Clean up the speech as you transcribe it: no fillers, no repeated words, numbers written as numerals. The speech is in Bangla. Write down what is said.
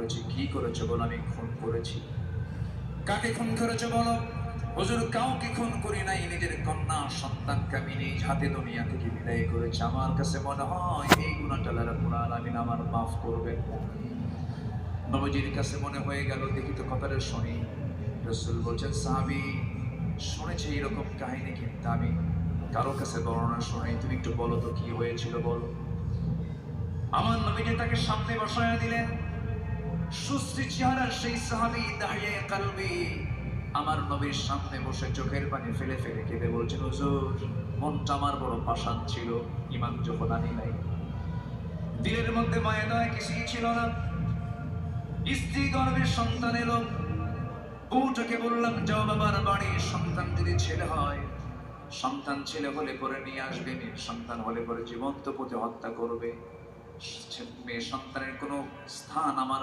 করেছি। কি করেছো বলো? আমি খুন করেছি। কাকে খুন করেছো বলো? হুজুর, কাউকে খুন করি নাই, নিজের কন্যা সন্তানকে আমি নিজ হাতে দুনিয়া থেকে বিদায় করেছি। আমার কাছে মনে হয় এই গুনাহটা আল্লাহ রাব্বুল আলামিন আমার মাফ করবেন না। নবীজির কাছে মনে হয়ে গেল, দেখি তো কথাটা শুনি। রাসূল বলছেন, সাহাবী শুনেছি এরকম কাহিনী, কিন্তু আমি কারো কাছে বর্ণনা শুনাই, তুমি একটু বলো তো কি হয়েছিল বলো। আমার নবীজি তাকে সামনে বসায়া দিলেন। সুশ্রী চেহারার সেই সাহাবী দাহিয়ে কালবি আমার নবীর সামনে বসে চোখের পানি ফেলে ফেলে কেঁদে বলছেন, হুজুর, মনটা আমার বড় পাষাণ ছিল, ঈমান যখন আনি নাই, দিলের মধ্যে মায়া দয়া কিছুই ছিল না। স্ত্রী গর্ভের সন্তান এলো, বউটাকে বললাম, যাও বাবার বাড়ি, সন্তান যদি ছেলে হয়, সন্তান ছেলে হলে পরে নিয়ে আসবে, মেয়ে সন্তান হলে পরে জীবন্ত পুঁতে হত্যা করবে। মেয়ে সন্তানের কোনো স্থান আমার